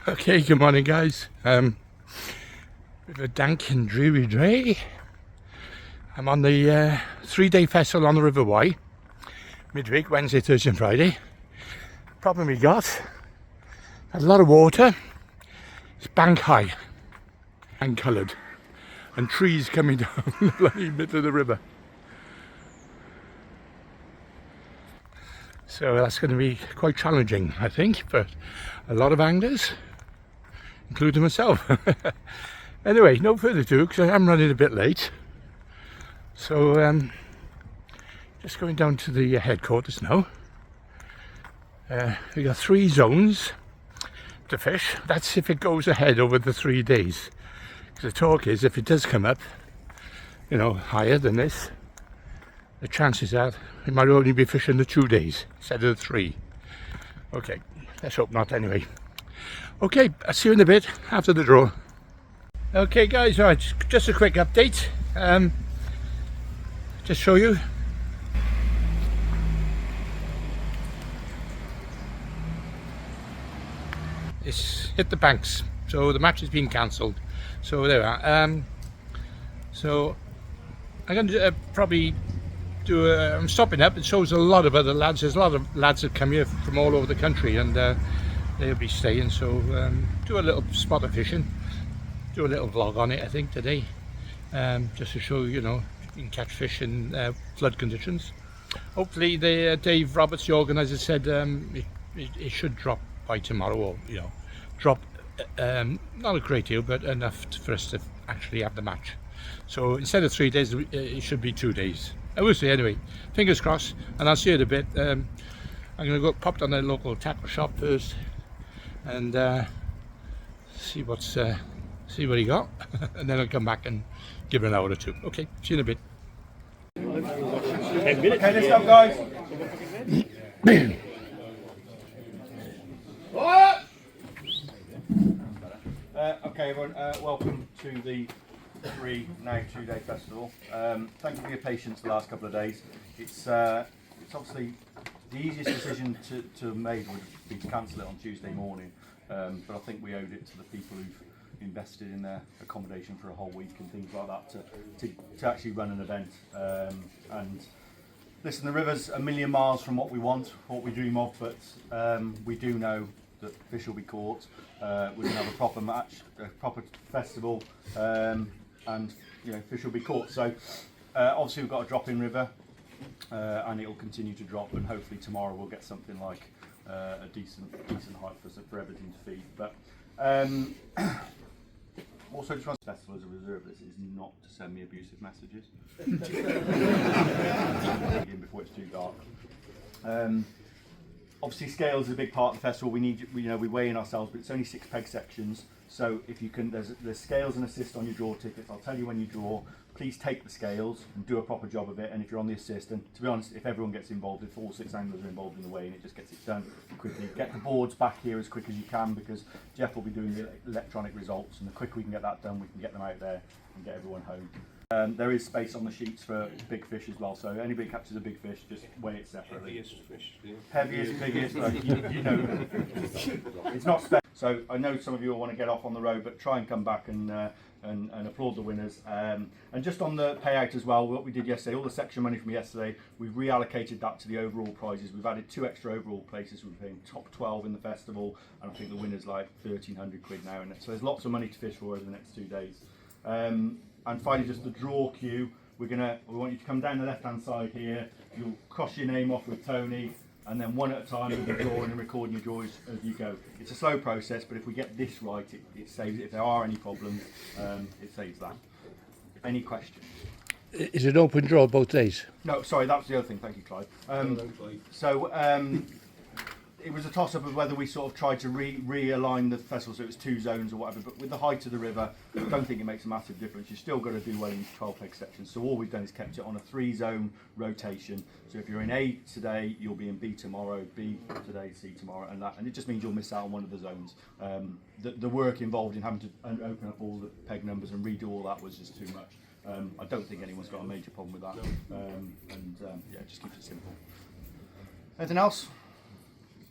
Okay, good morning guys. Bit of a dank and dreary day. I'm on the 3-day festival on the River Wye, midweek, Wednesday, Thursday and Friday. Problem we got, a lot of water, it's bank high and coloured, and trees coming down the bloody middle of the river. So that's going to be quite challenging, I think, for a lot of anglers, including myself. Anyway, no further ado, because I'm running a bit late. So just going down to the headquarters now. We got 3 zones to fish. That's if it goes ahead over the 3 days. Because the talk is, if it does come up, you know, higher than this, the chances are we might only be fishing the 2 days instead of the 3. Okay, let's hope not anyway. Okay, I'll see you in a bit after the draw. Okay guys, right, just a quick update. Just show you. It's hit the banks, so the match has been cancelled. So there we are. So I'm going to probably do I'm stopping up. It shows a lot of other lads. There's a lot of lads that come here from all over the country, and they'll be staying. So do a little spot of fishing. Do a little vlog on it, I think, today, just to show you know you can catch fish in flood conditions. Hopefully, Dave Roberts, the organizer, said it should drop by tomorrow, or you know, drop not a great deal, but enough for us to actually have the match. So instead of 3 days, it should be 2 days. I will see anyway. Fingers crossed, and I'll see you in a bit. I'm going to go pop down the local tackle shop first and see what he got, and then I'll come back and give it an hour or two. Okay, see you in a bit. 10 minutes. Okay, let's go, guys. Okay, everyone, welcome to the 2-day festival. Thank you for your patience the last couple of days. It's obviously the easiest decision to have made would be to cancel it on Tuesday morning, but I think we owed it to the people who've invested in their accommodation for a whole week and things like that to actually run an event. And listen, the river's a million miles from what we want, what we dream of, but we do know that fish will be caught. We're going to have a proper match, a proper festival, and you know, fish will be caught. So obviously we've got a drop-in river, and it will continue to drop, and hopefully tomorrow we'll get something like a decent height for everything to feed. But also, just want to festival as a reserve. This is not to send me abusive messages before it's too dark. Obviously, scales is a big part of the festival. We weigh in ourselves, but it's only 6 peg sections. So if you can, there's scales and assist on your draw tickets. I'll tell you when you draw. Please take the scales and do a proper job of it. And if you're on the assist, and to be honest, if everyone gets involved, if all 6 anglers are involved in the weighing, it just gets it done quickly. Get the boards back here as quick as you can, because Jeff will be doing the electronic results, and the quicker we can get that done, we can get them out there and get everyone home. There is space on the sheets for big fish as well, so anybody catches a big fish, just weigh it separately. Heaviest fish. Yeah. Heaviest, biggest, you know, it's not special. So I know some of you will want to get off on the road, but try and come back and applaud the winners. And just on the payout as well, what we did yesterday, all the section money from yesterday, we've reallocated that to the overall prizes. We've added 2 extra overall places. We're paying top 12 in the festival, and I think the winner's like 1,300 quid now. And so there's lots of money to fish for over the next 2 days. And finally, just the draw queue. We want you to come down the left-hand side here. You'll cross your name off with Tony, and then one at a time you'll be drawing and recording your draws as you go. It's a slow process, but if we get this right, it saves it. If there are any problems, it saves that. Any questions? Is it open draw both days? No, sorry, that was the other thing. Thank you, Clive. It was a toss-up of whether we sort of tried to realign the festival so it was 2 zones or whatever, but with the height of the river, I don't think it makes a massive difference. You've still got to do well in 12 peg sections, so all we've done is kept it on a 3-zone rotation. So if you're in A today, you'll be in B tomorrow, B today, C tomorrow, and it just means you'll miss out on one of the zones. The work involved in having to open up all the peg numbers and redo all that was just too much. I don't think anyone's got a major problem with that, yeah, it just keeps it simple. Anything else?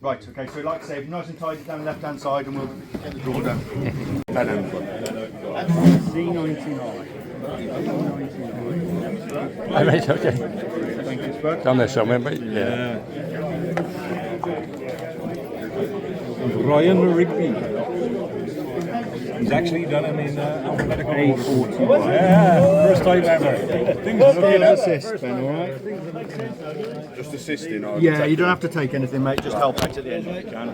Right, okay, so like I say, nice and tidy down the left hand side and we'll get the drawer done. C99. I mate, okay. Thank you, Spud. Down there somewhere, mate. Yeah. Ryan Rigby. He's actually done them in alphabetical order. Yeah, first time ever. Things are looking up. Assist, Ben, alright? Just assisting. Or Yeah, you don't have to take anything, mate, just help out at the end if you can.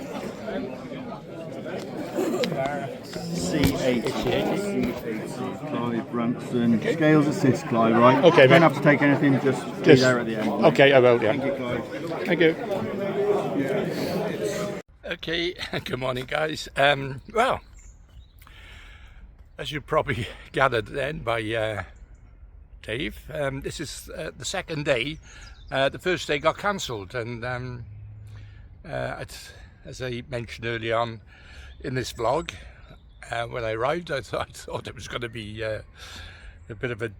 C80. Clive Branson. Scales assist, Clive, right? Okay, you don't mate. have to take anything, just be there at the end. Okay, I will, yeah. Thank you, Clive. Thank you. Okay, good morning, guys. Well, as you probably gathered then by Dave, this is the second day. The first day got cancelled, and as I mentioned early on in this vlog, when I arrived, I thought it was going to be a bit of a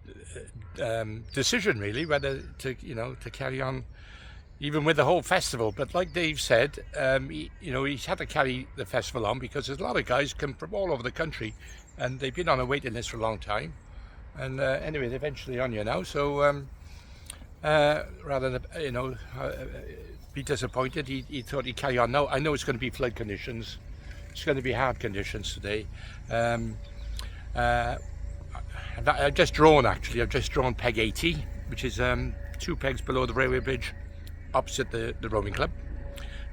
decision, really, whether to to carry on even with the whole festival. But like Dave said, he's had to carry the festival on because there's a lot of guys come from all over the country, and they've been on a waiting list for a long time. And anyway, they're eventually on here now. So rather than be disappointed, he thought he'd carry on. Now I know it's going to be flood conditions. It's going to be hard conditions today. I've just drawn peg 80, which is 2 pegs below the railway bridge, opposite the rowing club.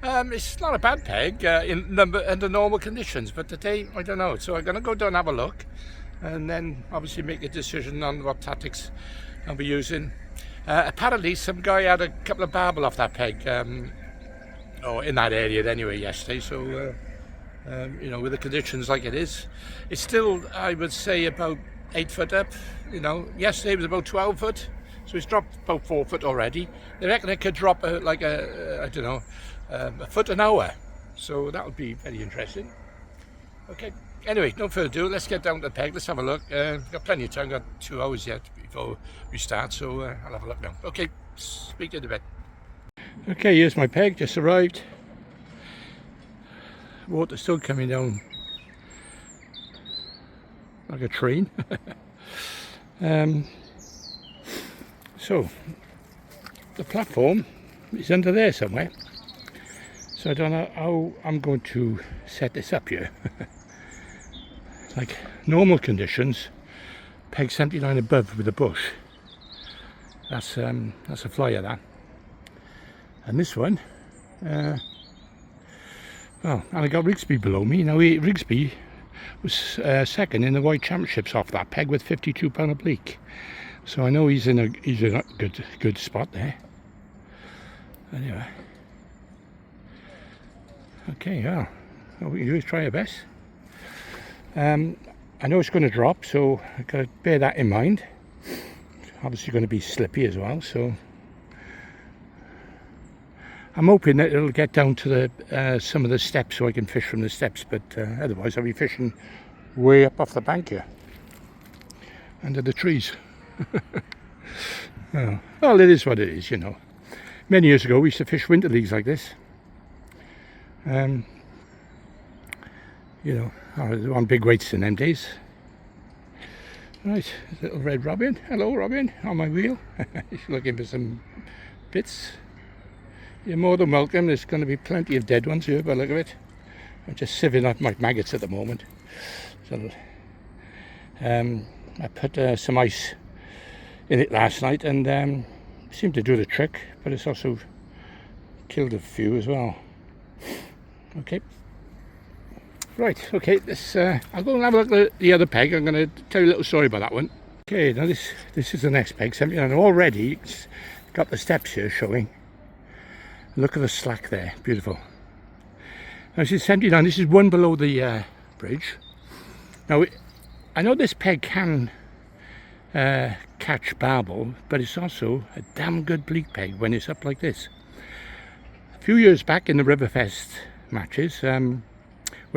It's not a bad peg under normal conditions, but today I don't know. So I'm going to go down and have a look, and then obviously make a decision on what tactics I'll be using. Apparently, some guy had a couple of barbel off that peg, or in that area anyway, yesterday. So with the conditions like it is, it's still, I would say, about 8 foot up. Yesterday it was about 12 foot. So it's dropped about 4 foot already. They reckon it could drop a foot an hour. So that would be very interesting. Okay. Anyway, no further ado. Let's get down to the peg. Let's have a look. We've got plenty of time. We've got 2 hours yet before we start. So I'll have a look now. Okay. Speak to you in a bit. Okay, here's my peg. Just arrived. Water still coming down like a train. So the platform is under there somewhere, so I don't know how I'm going to set this up here. Like normal conditions, peg 79 above with a bush. That's a flyer, that. And this one, well, and I got Rigsby below me. Now Rigsby was second in the White Championships off that peg with 52 pound oblique. So I know he's in a good spot there. Anyway, okay, well, what we can do is try our best. I know it's going to drop, so I've got to bear that in mind. It's obviously going to be slippy as well, so I'm hoping that it'll get down to the some of the steps so I can fish from the steps, but otherwise I'll be fishing way up off the bank here, under the trees. Oh, well, it is what it is, Many years ago we used to fish winter leagues like this. On big weights in them days. Right, little red robin. Hello, Robin, on my wheel. He's looking for some bits. You're more than welcome. There's going to be plenty of dead ones here by the look of it. I'm just sieving up my maggots at the moment. So, I put some ice in it last night, and seemed to do the trick, but it's also killed a few as well. Okay. Right, okay, I'll go and have a look at the other peg. I'm going to tell you a little story about that one. Okay, now this is the next peg. And already it's got the steps here showing. Look at the slack there, beautiful. Now this is 79, this is one below the bridge. Now I know this peg can catch barbel, but it's also a damn good bleak peg when it's up like this. A few years back in the Riverfest matches, when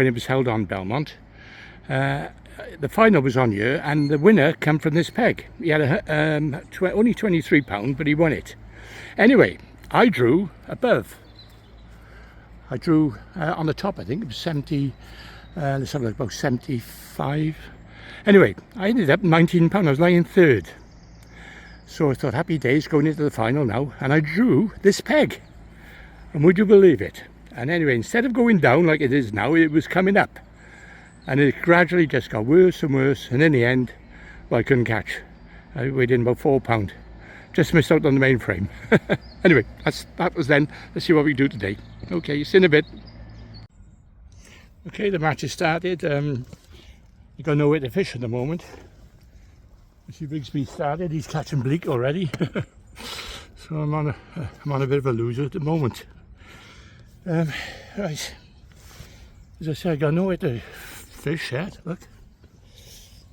it was held on Belmont, the final was on here, and the winner came from this peg. He had only 23 pound, but he won it. Anyway, I drew above. I drew on the top, I think it was 70, let's have a look, about 75. Anyway, I ended up £19, I was lying third. So I thought, happy days, going into the final now, and I drew this peg. And would you believe it? And anyway, instead of going down like it is now, it was coming up. And it gradually just got worse and worse, and in the end, well, I couldn't catch. I weighed in about £4. Just missed out on the main frame. Anyway, that was then. Let's see what we do today. Okay, see you in a bit. Okay, the match has started. You've got nowhere to fish at the moment. You see Bigsby started, he's catching bleak already. So I'm on a bit of a loser at the moment. Right, as I said, I got nowhere to fish yet. Look,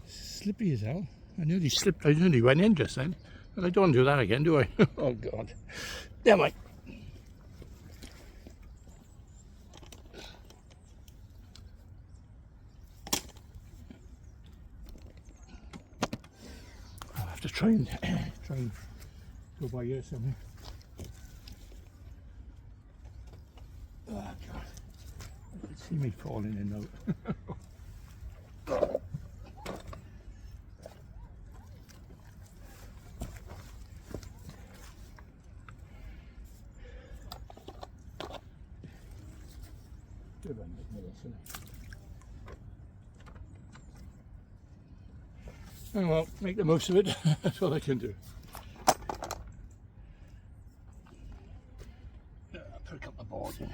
slippery as hell. I nearly slipped, I nearly went in just then. But I don't do that again, do I? Oh God. Never mind. I'll have to try and go by here somewhere. Oh God. I can see me falling in though. Oh well, make the most of it. That's all I can do. I'll put a couple of boards in.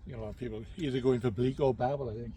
You know, a lot of people either going for bleak or babble, I think.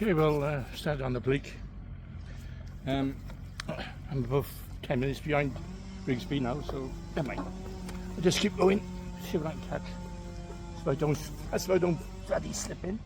Okay, well, start on the bleak. I'm above 10 minutes behind Rigsby now, so never mind. I'll just keep going, see what I can catch. So I don't bloody slip in.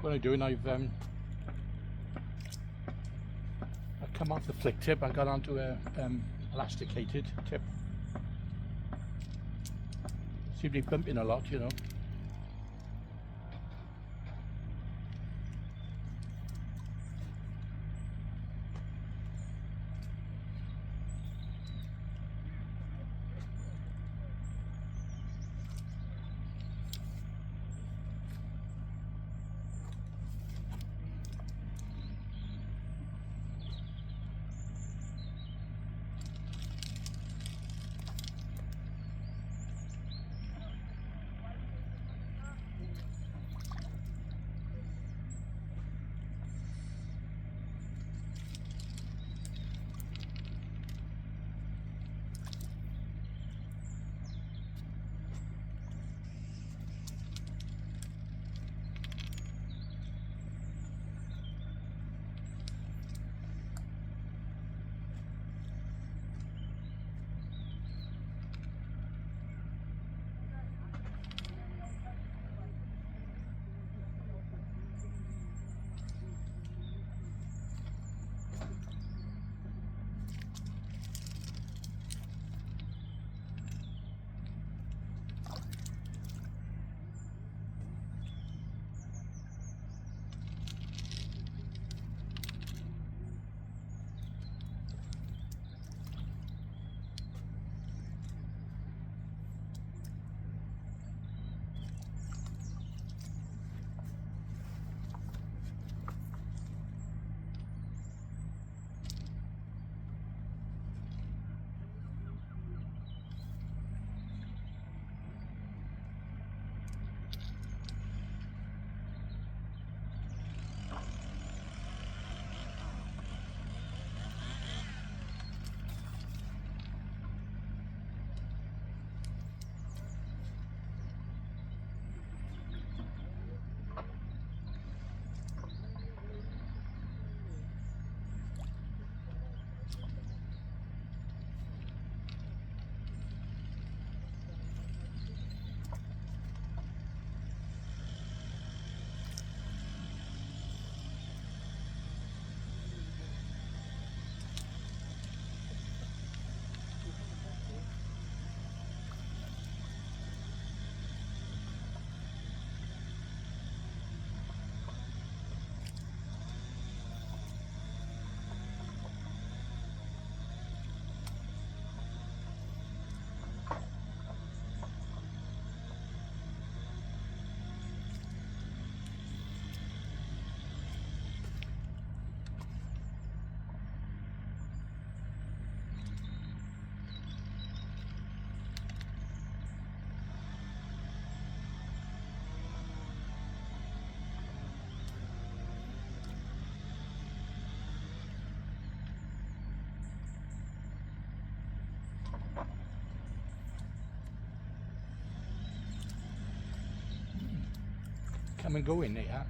what I'm doing, I've come off the flick tip. I got onto a elasticated tip. Seem to be bumping a lot, you know. Come and go in there.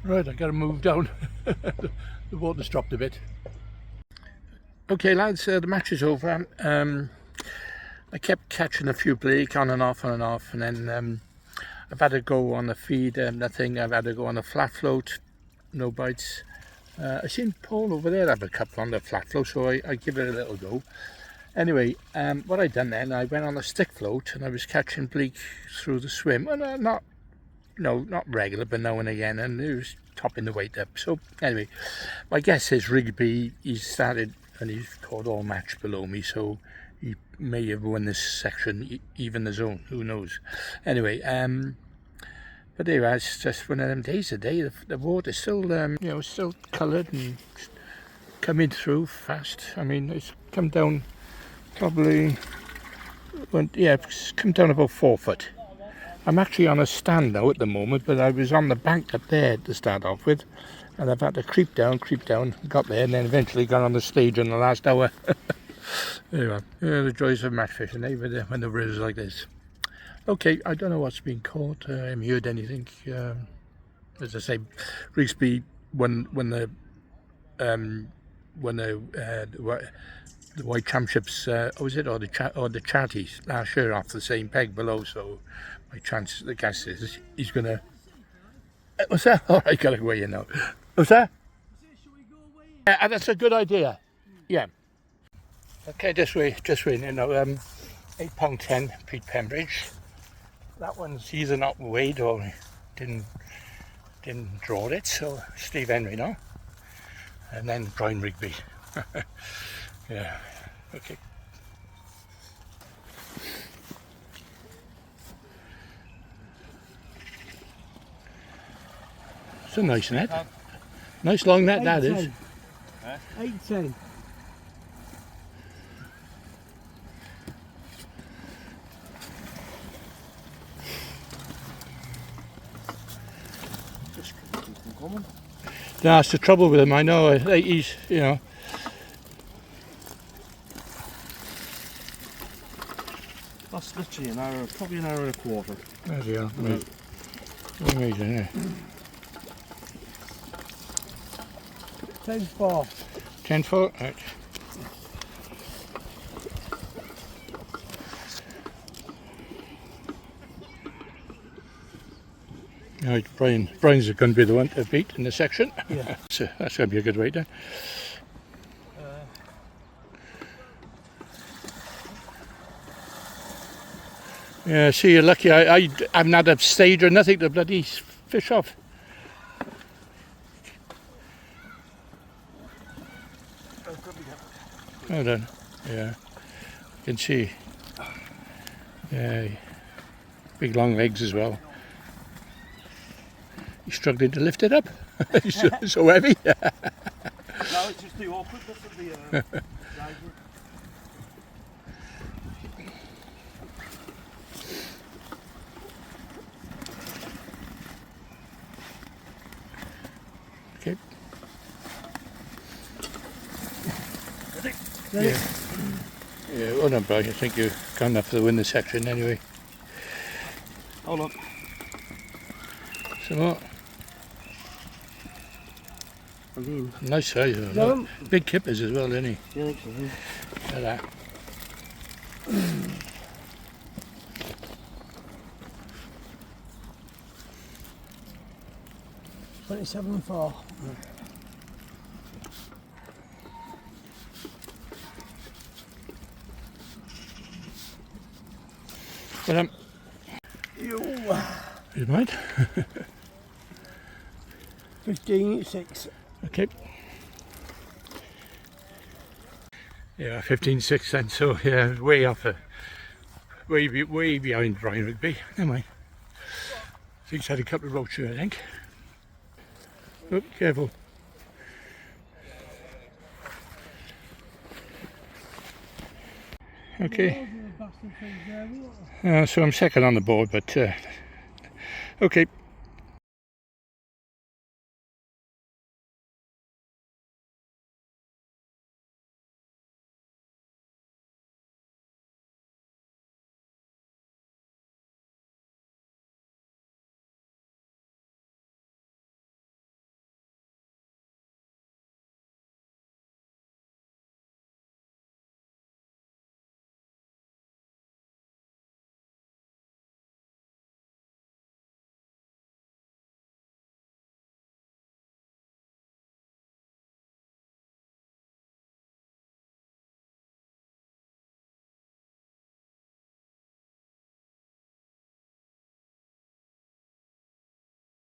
Right, I got to move down. The water's dropped a bit. Okay lads, the match is over. I kept catching a few bleak on and off, and then I've had to go on the feed, nothing. I've had to go on the flat float, no bites. I seen Paul over there have a couple on the flat float, so I give it a little go. Anyway, what I done then, I went on the stick float and I was catching bleak through the swim. And not regular, but now and again, and it was topping the weight up. So anyway, my guess is Rigby, he's started and he's caught all match below me, so he may have won this section, even the zone, who knows. Anyway, but anyway, it's just one of them days today. The water's still, you know, still coloured and coming through fast. I mean, it's come down probably, yeah, it's come down about 4 foot. I'm actually on a stand now at the moment, but I was on the bank up there to start off with, and I've had to creep down, got there, and then eventually got on the stage in the last hour. Anyway, yeah, the joys of match fishing, eh, when the river's like this. Okay, I don't know what's been caught. I haven't heard anything. As I say, Rigsby when the White Championships, was it, or the Chatties last year off the same peg below, so my chance, the guess is he's gonna. What's that? Oh, I gotta go away now. What's that? Yeah, that's a good idea. Yeah. Okay, this way, you know, £8.10 Pete Pembridge. That one's either not weighed or didn't draw it, so Steve Henry now. And then Brian Rigby. Yeah, okay. It's a nice net. Nice long net that is. 8.10. That's the trouble with him, I know. He's, you know. That's literally an hour, probably an hour and a quarter. There you are. Amazing, yeah. 10-4. 10-4, right. Right, Brian's going to be the one to beat in the section. Yeah. So that's going to be a good weight then. Yeah, see, you're lucky. I haven't had a stage or nothing to bloody fish off. Well done. Yeah, you can see. Yeah, big long legs as well. He's struggling to lift it up. It's so heavy. No, it's just too awkward. This will be a Okay. Ready? Yeah, well done, Brian. I think you've gone enough to win the section anyway. Hold on. Some more. Again. Nice size. No. Big kippers as well, isn't he? Yeah, I think so. Look at that. 27-4. Well, you mind? 15-6. Okay. Yeah, 15-6 then, so yeah, way off, way behind Brian Rigby. Never mind. He's had a couple of roach here, I think. Oh, careful. Okay. So I'm second on the board, but okay.